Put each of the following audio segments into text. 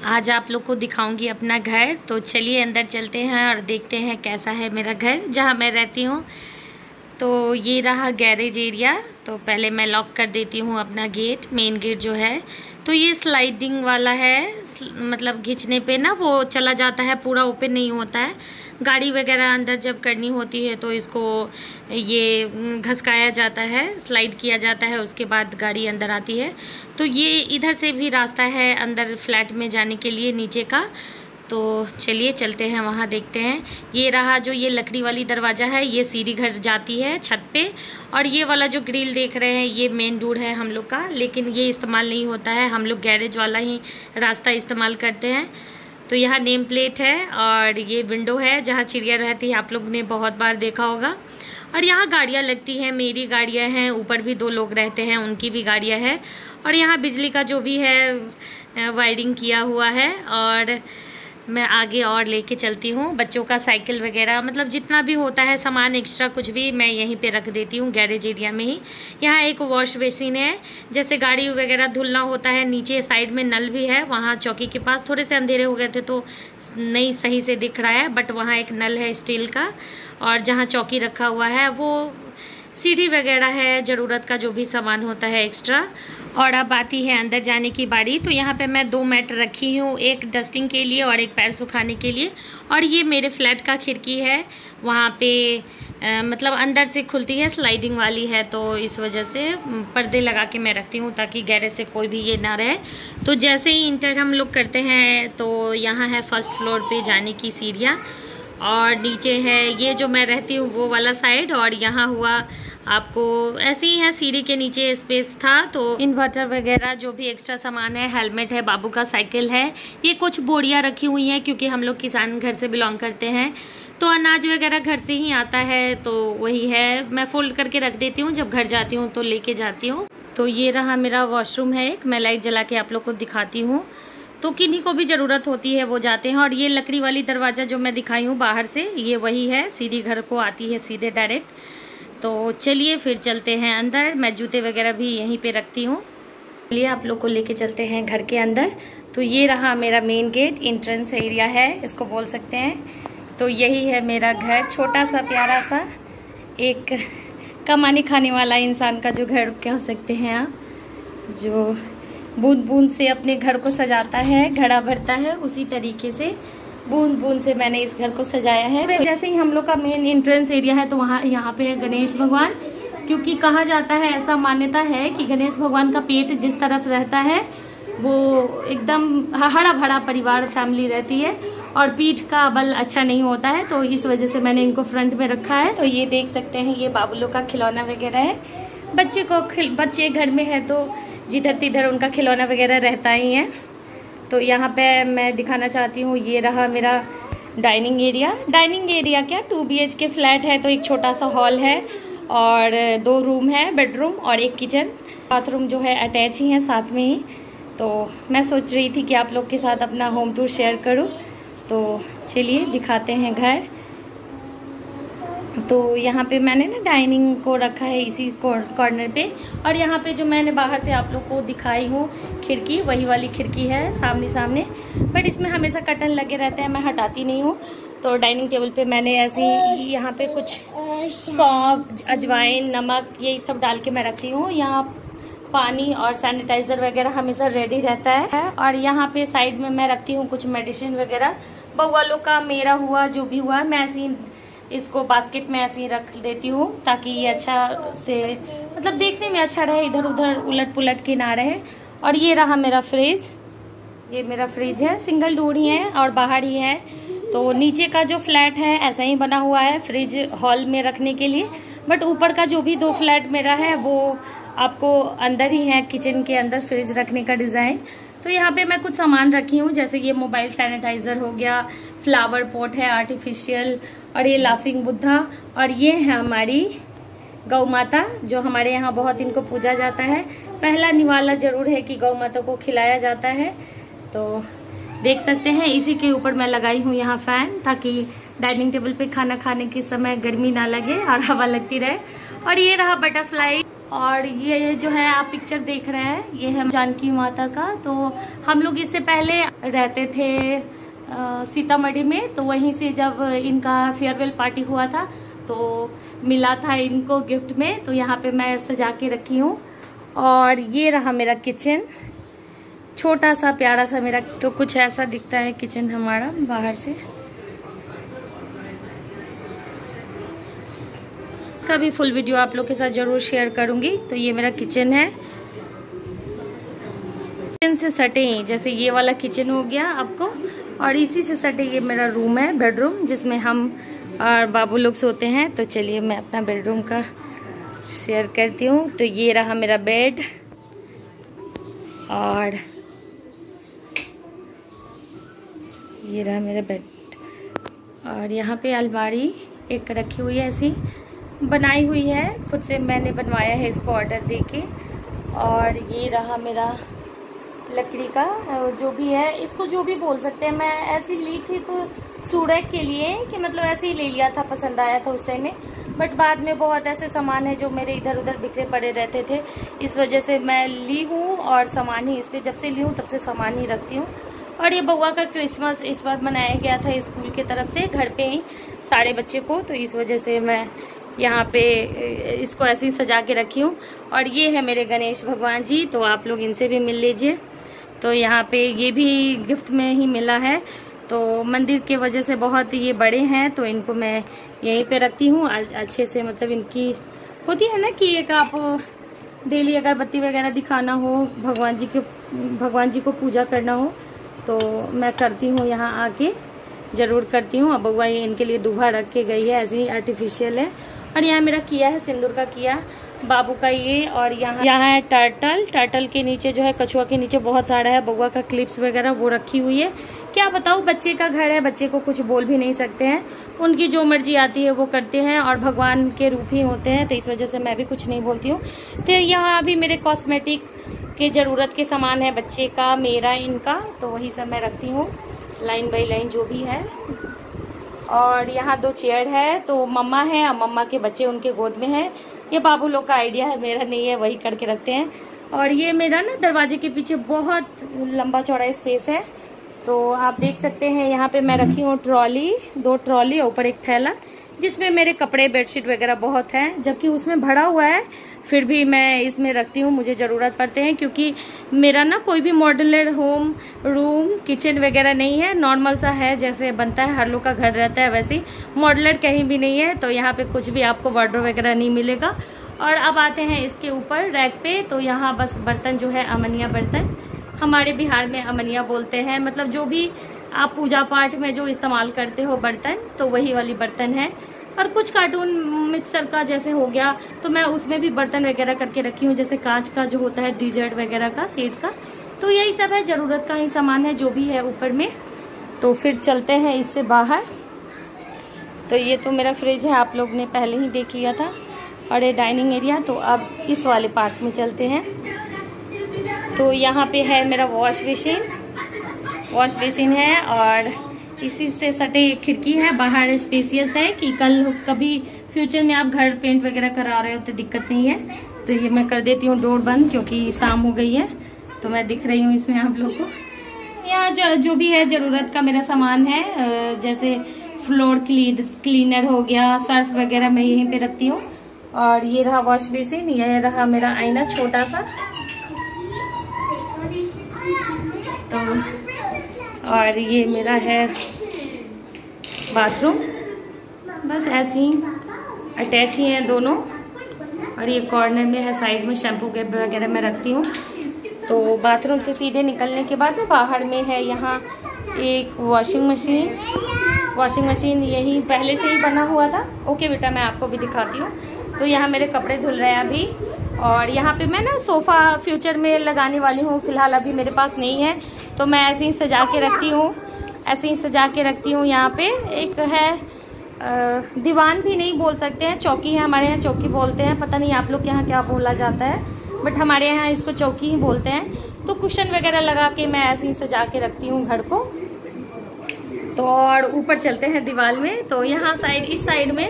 आज आप लोग को दिखाऊंगी अपना घर। तो चलिए अंदर चलते हैं और देखते हैं कैसा है मेरा घर जहां मैं रहती हूं। तो ये रहा गैरेज एरिया। तो पहले मैं लॉक कर देती हूं अपना गेट, मेन गेट जो है। तो ये स्लाइडिंग वाला है, मतलब खींचने पे ना वो चला जाता है, पूरा ओपन नहीं होता है। गाड़ी वगैरह अंदर जब करनी होती है तो इसको ये घसकाया जाता है, स्लाइड किया जाता है, उसके बाद गाड़ी अंदर आती है। तो ये इधर से भी रास्ता है अंदर फ्लैट में जाने के लिए नीचे का। तो चलिए चलते हैं वहाँ, देखते हैं। ये रहा जो ये लकड़ी वाली दरवाज़ा है, ये सीढ़ी घर जाती है छत पे। और ये वाला जो ग्रिल देख रहे हैं ये मेन डोर है हम लोग का, लेकिन ये इस्तेमाल नहीं होता है, हम लोग गैरेज वाला ही रास्ता इस्तेमाल करते हैं। तो यहाँ नेम प्लेट है और ये विंडो है जहाँ चिड़िया रहती है, आप लोग ने बहुत बार देखा होगा। और यहाँ गाड़ियाँ लगती हैं, मेरी गाड़ियाँ हैं, ऊपर भी 2 लोग रहते हैं उनकी भी गाड़ियाँ हैं। और यहाँ बिजली का जो भी है वायरिंग किया हुआ है। और मैं आगे और लेके चलती हूँ बच्चों का साइकिल वगैरह, मतलब जितना भी होता है सामान एक्स्ट्रा कुछ भी मैं यहीं पे रख देती हूँ गैरेज एरिया में ही। यहाँ एक वॉश बेसिन है, जैसे गाड़ी वगैरह धुलना होता है। नीचे साइड में नल भी है, वहाँ चौकी के पास थोड़े से अंधेरे हो गए थे तो नहीं सही से दिख रहा है, बट वहाँ एक नल है स्टील का। और जहाँ चौकी रखा हुआ है वो सीढ़ी वगैरह है, ज़रूरत का जो भी सामान होता है एक्स्ट्रा। और अब आती है अंदर जाने की बारी। तो यहाँ पे मैं 2 मैट रखी हूँ, एक डस्टिंग के लिए और एक पैर सुखाने के लिए। और ये मेरे फ्लैट का खिड़की है, वहाँ पे मतलब अंदर से खुलती है, स्लाइडिंग वाली है, तो इस वजह से पर्दे लगा के मैं रखती हूँ ताकि गैरेज से कोई भी ये ना रहे। तो जैसे ही इंटर हम लोग करते हैं तो यहाँ है फर्स्ट फ्लोर पे जाने की सीढ़ियाँ। और नीचे है ये जो मैं रहती हूँ वो वाला साइड। और यहाँ हुआ आपको ऐसे ही है, सीढ़ी के नीचे स्पेस था तो इन्वर्टर वगैरह जो भी एक्स्ट्रा सामान है, हेलमेट है, बाबू का साइकिल है। ये कुछ बोरियां रखी हुई हैं क्योंकि हम लोग किसान घर से बिलोंग करते हैं, तो अनाज वगैरह घर से ही आता है, तो वही है मैं फोल्ड करके रख देती हूँ, जब घर जाती हूँ तो लेके जाती हूँ। तो ये रहा मेरा वॉशरूम है एक, मैं लाइट जला के आप लोग को दिखाती हूँ। तो किन्हीं को भी ज़रूरत होती है वो जाते हैं। और ये लकड़ी वाली दरवाज़ा जो मैं दिखाई हूँ बाहर से, ये वही है, सीधी घर को आती है सीधे डायरेक्ट। तो चलिए फिर चलते हैं अंदर, मैं जूते वगैरह भी यहीं पे रखती हूँ। चलिए आप लोग को लेके चलते हैं घर के अंदर। तो ये रहा मेरा मेन गेट, एंट्रेंस एरिया है इसको बोल सकते हैं। तो यही है मेरा घर, छोटा सा प्यारा सा, एक कमाने खाने वाला इंसान का जो घर कह सकते हैं आप, जो बूंद बूंद से अपने घर को सजाता है, घड़ा भरता है, उसी तरीके से बूंद बूंद से मैंने इस घर को सजाया है। तो जैसे ही हम लोग का मेन एंट्रेंस एरिया है तो वहाँ यहाँ पे है गणेश भगवान, क्योंकि कहा जाता है, ऐसा मान्यता है कि गणेश भगवान का पेट जिस तरफ रहता है वो एकदम हरा भरा परिवार फैमिली रहती है और पीठ का बल अच्छा नहीं होता है, तो इस वजह से मैंने इनको फ्रंट में रखा है। तो ये देख सकते हैं, ये बाबुलों का खिलौना वगैरह है। बच्चे घर में है तो जिधर तिधर उनका खिलौना वगैरह रहता ही है। तो यहाँ पे मैं दिखाना चाहती हूँ, ये रहा मेरा डाइनिंग एरिया। डाइनिंग एरिया क्या, 2 BHK फ्लैट है तो एक छोटा सा हॉल है और 2 रूम है, बेडरूम और एक किचन। बाथरूम जो है अटैच ही है साथ में ही। तो मैं सोच रही थी कि आप लोग के साथ अपना होम टूर शेयर करूँ, तो चलिए दिखाते हैं घर। तो यहाँ पे मैंने ना डाइनिंग को रखा है इसी कॉर्नर पे। और यहाँ पे जो मैंने बाहर से आप लोग को दिखाई हूँ खिड़की, वही वाली खिड़की है सामने, बट इसमें हमेशा कर्टन लगे रहते हैं, मैं हटाती नहीं हूँ। तो डाइनिंग टेबल पे मैंने ऐसे ही यहाँ पे कुछ सौंफ, अजवाइन, नमक यही सब डाल के मैं रखती हूँ। यहाँ पानी और सैनिटाइज़र वगैरह हमेशा रेडी रहता है। और यहाँ पे साइड में मैं रखती हूँ कुछ मेडिसिन वगैरह, बउआ लोग का, मेरा हुआ, जो भी हुआ, मैं ऐसे ही इसको बास्केट में ऐसे ही रख देती हूँ ताकि ये अच्छा से मतलब देखने में अच्छा रहे, इधर उधर उलट पुलट के ना रहे। और ये रहा मेरा फ्रिज, ये मेरा फ्रिज है, सिंगल डोर ही है और बाहर ही है। तो नीचे का जो फ्लैट है ऐसा ही बना हुआ है फ्रिज हॉल में रखने के लिए, बट ऊपर का जो भी 2 फ्लैट मेरा है वो आपको अंदर ही है, किचन के अंदर फ्रिज रखने का डिज़ाइन। तो यहाँ पे मैं कुछ सामान रखी हूँ, जैसे ये मोबाइल सैनिटाइजर हो गया, फ्लावर पॉट है आर्टिफिशियल, और ये लाफिंग बुद्धा। और ये है हमारी गौ माता, जो हमारे यहाँ बहुत इनको पूजा जाता है। पहला निवाला जरूर है कि गौ माता को खिलाया जाता है। तो देख सकते हैं इसी के ऊपर मैं लगाई हूँ यहाँ फैन, ताकि डाइनिंग टेबल पे खाना खाने के समय गर्मी ना लगे और हवा लगती रहे। और ये रहा बटरफ्लाई। और ये जो है आप पिक्चर देख रहे हैं, ये है जानकी माता का। तो हम लोग इससे पहले रहते थे सीतामढ़ी में, तो वहीं से जब इनका फेयरवेल पार्टी हुआ था तो मिला था इनको गिफ्ट में, तो यहाँ पे मैं सजा के रखी हूँ। और ये रहा मेरा किचन, छोटा सा प्यारा सा मेरा, तो कुछ ऐसा दिखता है किचन हमारा बाहर से। का भी फुल वीडियो आप लोग के साथ जरूर शेयर करूंगी। तो ये मेरा किचन है, किचन से सटे जैसे ये वाला किचन हो गया आपको, और इसी से सटे ये मेरा रूम है, बेडरूम, जिसमें हम और बाबू लोग सोते हैं। तो चलिए मैं अपना बेडरूम का शेयर करती हूँ। तो ये रहा मेरा बेड, और ये रहा मेरा बेड, और यहाँ पे अलमारी एक रखी हुई है, ऐसी बनाई हुई है, खुद से मैंने बनवाया है इसको ऑर्डर देके। और ये रहा मेरा लकड़ी का जो भी है, इसको जो भी बोल सकते हैं, मैं ऐसी ली थी तो सूरज के लिए कि मतलब ऐसे ही ले लिया था, पसंद आया था उस टाइम में। बट बाद में बहुत ऐसे सामान है जो मेरे इधर उधर बिखरे पड़े रहते थे, इस वजह से मैं ली हूँ और सामान ही इस पर जब से ली हूँ तब से सामान ही रखती हूँ। और ये बउआ का क्रिसमस इस बार मनाया गया था स्कूल की तरफ से, घर पे ही सारे बच्चे को, तो इस वजह से मैं यहाँ पे इसको ऐसे ही सजा के रखी हूँ। और ये है मेरे गणेश भगवान जी, तो आप लोग इनसे भी मिल लीजिए। तो यहाँ पे ये भी गिफ्ट में ही मिला है, तो मंदिर के वजह से बहुत ये बड़े हैं, तो इनको मैं यहीं पे रखती हूँ अच्छे से। मतलब इनकी होती है ना कि एक आप डेली अगरबत्ती वगैरह दिखाना हो, भगवान जी को पूजा करना हो, तो मैं करती हूँ, यहाँ आके जरूर करती हूँ। अब बउआ ये इनके लिए दूल्हा रख के गई है, ऐसे ही आर्टिफिशियल है। और यहाँ मेरा किया है, सिंदूर का किया, बाबू का ये। और यहाँ है टर्टल के नीचे जो है, कछुआ के नीचे बहुत सारा है, बउआ का क्लिप्स वगैरह वो रखी हुई है। क्या बताऊँ, बच्चे का घर है, बच्चे को कुछ बोल भी नहीं सकते हैं, उनकी जो मर्जी आती है वो करते हैं, और भगवान के रूप ही होते हैं, तो इस वजह से मैं भी कुछ नहीं बोलती हूँ। तो यहाँ अभी मेरे कॉस्मेटिक के ज़रूरत के सामान है, बच्चे का, मेरा, इनका, तो वही सब मैं रखती हूँ लाइन बाई लाइन जो भी है। और यहाँ 2 चेयर है, तो मम्मा है और मम्मा के बच्चे उनके गोद में है। ये बाबू लोग का आइडिया है, मेरा नहीं है, वही करके रखते हैं। और ये मेरा ना दरवाजे के पीछे बहुत लंबा चौड़ा स्पेस है, तो आप देख सकते हैं यहाँ पे मैं रखी हूँ ट्रॉली, 2 ट्रॉली, ऊपर एक थैला, जिसमें मेरे कपड़े बेडशीट वगैरह बहुत है, जबकि उसमें भरा हुआ है, फिर भी मैं इसमें रखती हूँ, मुझे ज़रूरत पड़ते हैं, क्योंकि मेरा ना कोई भी मॉड्यूलर होम रूम किचन वगैरह नहीं है, नॉर्मल सा है, जैसे बनता है हर लोग का घर रहता है वैसे ही, मॉड्यूलर कहीं भी नहीं है, तो यहाँ पे कुछ भी आपको वार्डरोब वगैरह नहीं मिलेगा। और अब आते हैं इसके ऊपर रैक पे, तो यहाँ बस बर्तन जो है अमनिया बर्तन, हमारे बिहार में अमनिया बोलते हैं, मतलब जो भी आप पूजा पाठ में जो इस्तेमाल करते हो बर्तन, तो वही वाली बर्तन है। और कुछ कार्टून मिक्सर का जैसे हो गया, तो मैं उसमें भी बर्तन वगैरह करके रखी हूँ, जैसे कांच का जो होता है डिजर्ट वगैरह का, सेट का, तो यही सब है, ज़रूरत का ही सामान है जो भी है ऊपर में। तो फिर चलते हैं इससे बाहर। तो ये तो मेरा फ्रिज है, आप लोग ने पहले ही देख लिया था, और ये डाइनिंग एरिया। तो अब इस वाले पार्ट में चलते हैं। तो यहाँ पे है मेरा वॉश बेसिन है, और इसी से सटे खिड़की है, बाहर स्पेसियस है कि कल कभी फ्यूचर में आप घर पेंट वगैरह करा रहे हो तो दिक्कत नहीं है। तो ये मैं कर देती हूँ डोर बंद, क्योंकि शाम हो गई है, तो मैं दिख रही हूँ इसमें आप लोगों को। यहाँ जो भी है ज़रूरत का मेरा सामान है, जैसे फ्लोर क्लीनर हो गया, सर्फ वगैरह मैं यहीं पे रखती हूँ। और ये रहा वॉश बेसिन, ये रहा मेरा आईना छोटा सा, तो और ये मेरा है बाथरूम, बस ऐसे ही अटैच ही हैं दोनों। और ये कॉर्नर में है, साइड में शैम्पू कैप वगैरह मैं रखती हूँ। तो बाथरूम से सीधे निकलने के बाद ना बाहर में है यहाँ एक वॉशिंग मशीन यही पहले से ही बना हुआ था। ओके बेटा, मैं आपको भी दिखाती हूँ। तो यहाँ मेरे कपड़े धुल रहे हैं अभी, और यहाँ पे मैं ना सोफ़ा फ्यूचर में लगाने वाली हूँ, फिलहाल अभी मेरे पास नहीं है, तो मैं ऐसे ही सजा के रखती हूँ। यहाँ पे एक है दीवान भी नहीं बोल सकते हैं, चौकी है, हमारे यहाँ चौकी बोलते हैं, पता नहीं आप लोग के यहाँ क्या बोला जाता है, बट हमारे यहाँ इसको चौकी ही बोलते हैं। तो कुशन वगैरह लगा के मैं ऐसे ही सजा के रखती हूँ घर को। तो और ऊपर चलते हैं दीवार में, तो यहाँ इस साइड में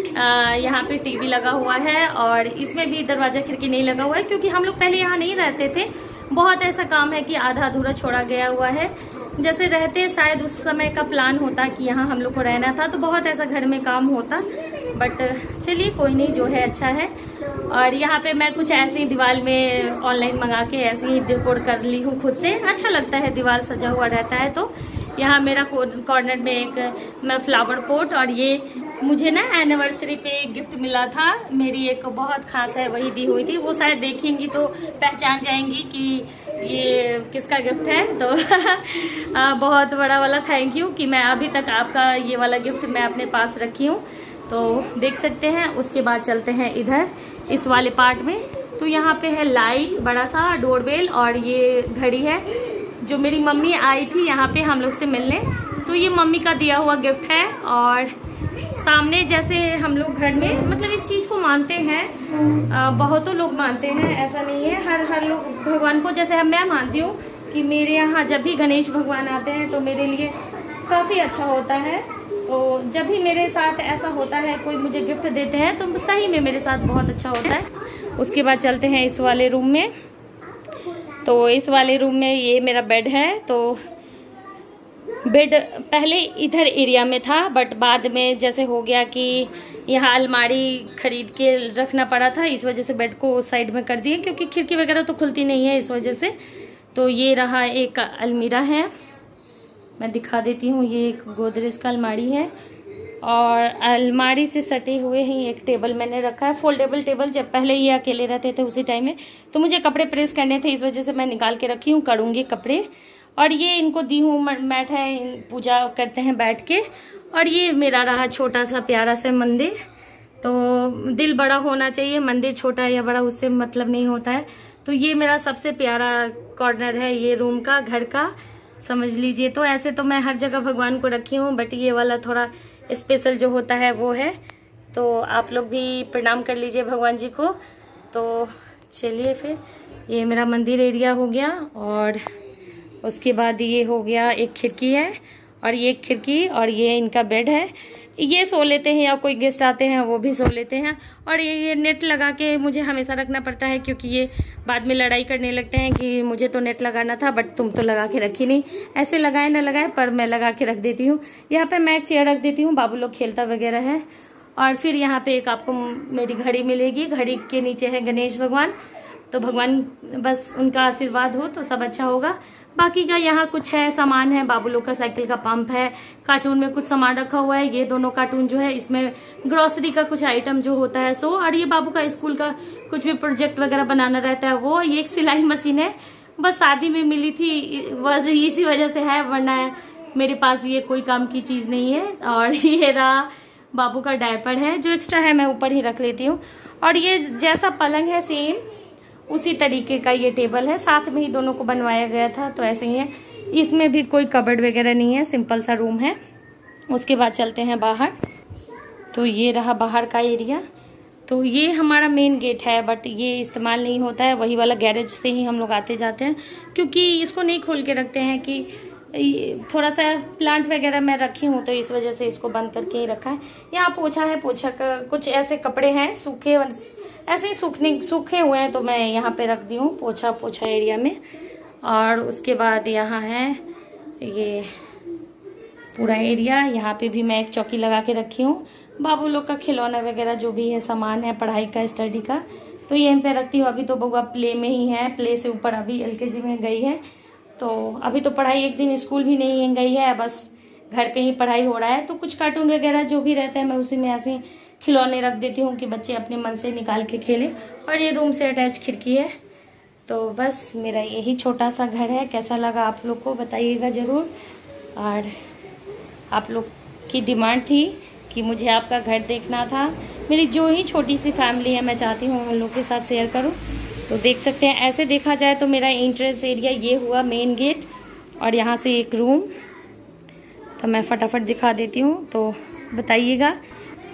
यहाँ पे टीवी लगा हुआ है और इसमें भी दरवाजा खिड़की नहीं लगा हुआ है क्योंकि हम लोग पहले यहाँ नहीं रहते थे। बहुत ऐसा काम है कि आधा अधूरा छोड़ा गया हुआ है। जैसे रहते शायद उस समय का प्लान होता कि यहाँ हम लोग को रहना था, तो बहुत ऐसा घर में काम होता, बट चलिए कोई नहीं, जो है अच्छा है। और यहाँ पे मैं कुछ ऐसे ही दीवार में ऑनलाइन मंगा के ऐसे ही डेकोर कर ली हूँ खुद से। अच्छा लगता है, दीवार सजा हुआ रहता है। तो यहाँ मेरा कॉर्नर में एक मैं फ्लावर पॉट, और ये मुझे ना एनिवर्सरी पे गिफ्ट मिला था, मेरी एक बहुत खास है, वही दी हुई थी। वो शायद देखेंगी तो पहचान जाएंगी कि ये किसका गिफ्ट है। तो बहुत बड़ा वाला थैंक यू कि मैं अभी तक आपका ये वाला गिफ्ट मैं अपने पास रखी हूँ, तो देख सकते हैं। उसके बाद चलते हैं इधर इस वाले पार्ट में। तो यहाँ पे है लाइट, बड़ा सा डोरबेल, और ये घड़ी है जो मेरी मम्मी आई थी यहाँ पे हम लोग से मिलने, तो ये मम्मी का दिया हुआ गिफ्ट है। और सामने जैसे हम लोग घर में मतलब इस चीज को मानते हैं, बहुतों लोग मानते हैं, ऐसा नहीं है हर लोग भगवान को, जैसे मैं मानती हूँ कि मेरे यहाँ जब भी गणेश भगवान आते हैं तो मेरे लिए काफी अच्छा होता है। तो जब भी मेरे साथ ऐसा होता है, कोई मुझे गिफ्ट देते हैं, तो सही में मेरे साथ बहुत अच्छा होता है। उसके बाद चलते हैं इस वाले रूम में। तो इस वाले रूम में ये मेरा बेड है। तो बेड पहले इधर एरिया में था, बट बाद में जैसे हो गया कि यहाँ अलमारी खरीद के रखना पड़ा था, इस वजह से बेड को उस साइड में कर दिए, क्योंकि खिड़की वगैरह तो खुलती नहीं है इस वजह से। तो ये रहा एक अलमीरा है, मैं दिखा देती हूँ। ये एक गोदरेज का अलमारी है, और अलमारी से सटे हुए ही एक टेबल मैंने रखा है, फोल्डेबल टेबल। जब पहले ये अकेले रहते थे उसी टाइम में, तो मुझे कपड़े प्रेस करने थे, इस वजह से मैं निकाल के रखी हूँ, करूँगी कपड़े। और ये इनको दी हूँ मैट है, पूजा करते हैं बैठ के। और ये मेरा रहा छोटा सा प्यारा सा मंदिर। तो दिल बड़ा होना चाहिए, मंदिर छोटा या बड़ा उससे मतलब नहीं होता है। तो ये मेरा सबसे प्यारा कॉर्नर है ये रूम का, घर का, समझ लीजिए। तो ऐसे तो मैं हर जगह भगवान को रखी हूँ, बट ये वाला थोड़ा स्पेशल जो होता है वो है। तो आप लोग भी प्रणाम कर लीजिए भगवान जी को। तो चलिए फिर, ये मेरा मंदिर एरिया हो गया। और उसके बाद ये हो गया, एक खिड़की है, और ये एक खिड़की, और ये इनका बेड है। ये सो लेते हैं, या कोई गेस्ट आते हैं वो भी सो लेते हैं। और ये नेट लगा के मुझे हमेशा रखना पड़ता है, क्योंकि ये बाद में लड़ाई करने लगते हैं कि मुझे तो नेट लगाना था, बट तुम तो लगा के रखी नहीं। ऐसे लगाए ना लगाए, पर मैं लगा के रख देती हूँ। यहाँ पे मैं एक चेयर रख देती हूँ, बाबू लोग खेलता वगैरह है। और फिर यहाँ पे एक आपको मेरी घड़ी मिलेगी, घड़ी के नीचे है गणेश भगवान। तो भगवान बस उनका आशीर्वाद हो तो सब अच्छा होगा। बाकी का यहाँ कुछ है, सामान है, बाबू लोग का साइकिल का पंप है, कार्टून में कुछ सामान रखा हुआ है। ये दोनों कार्टून जो है, इसमें ग्रोसरी का कुछ आइटम जो होता है सो, और ये बाबू का स्कूल का कुछ भी प्रोजेक्ट वगैरह बनाना रहता है वो। ये एक सिलाई मशीन है, बस शादी में मिली थी, बस इसी वजह से है, वरना मेरे पास ये कोई काम की चीज नहीं है। और ये रहा बाबू का डायपर है, जो एक्स्ट्रा है मैं ऊपर ही रख लेती हूँ। और ये जैसा पलंग है सेम उसी तरीके का ये टेबल है, साथ में ही दोनों को बनवाया गया था, तो ऐसे ही है। इसमें भी कोई कबर्ड वगैरह नहीं है, सिंपल सा रूम है। उसके बाद चलते हैं बाहर। तो ये रहा बाहर का एरिया। तो ये हमारा मेन गेट है, बट ये इस्तेमाल नहीं होता है, वही वाला गैरेज से ही हम लोग आते जाते हैं, क्योंकि इसको नहीं खोल के रखते हैं कि थोड़ा सा प्लांट वगैरह मैं रखी हूँ, तो इस वजह से इसको बंद करके ही रखा है। यहाँ पोछा है, पोछा का कुछ ऐसे कपड़े हैं सूखे, ऐसे ही सूखे हुए हैं, तो मैं यहाँ पे रख दी हूँ पोछा एरिया में। और उसके बाद यहाँ है ये पूरा एरिया, यहाँ पे भी मैं एक चौकी लगा के रखी हूँ। बाबू लोग का खिलौना वगैरह जो भी है सामान है पढ़ाई का, स्टडी का, तो यहीं पे रखती हूँ। अभी तो बउआ प्ले में ही है, प्ले से ऊपर अभी LKG में गई है, तो अभी तो पढ़ाई, एक दिन स्कूल भी नहीं गई है, बस घर पे ही पढ़ाई हो रहा है। तो कुछ कार्टून वगैरह जो भी रहता है मैं उसी में ऐसे खिलौने रख देती हूँ कि बच्चे अपने मन से निकाल के खेलें। और ये रूम से अटैच खिड़की है। तो बस मेरा यही छोटा सा घर है। कैसा लगा आप लोग को बताइएगा ज़रूर। और आप लोग की डिमांड थी कि मुझे आपका घर देखना था, मेरी जो ही छोटी सी फैमिली है मैं चाहती हूँ उन लोग के साथ शेयर करूँ। तो देख सकते हैं, ऐसे देखा जाए तो मेरा एंट्रेंस एरिया ये हुआ मेन गेट, और यहाँ से एक रूम। तो मैं फटाफट दिखा देती हूँ, तो बताइएगा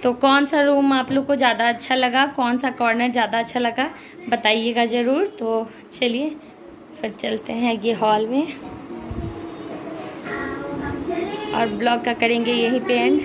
तो कौन सा रूम आप लोग को ज़्यादा अच्छा लगा, कौन सा कॉर्नर ज़्यादा अच्छा लगा बताइएगा ज़रूर। तो चलिए फिर चलते हैं ये हॉल में, और ब्लॉग का करेंगे यहीं पे एंड।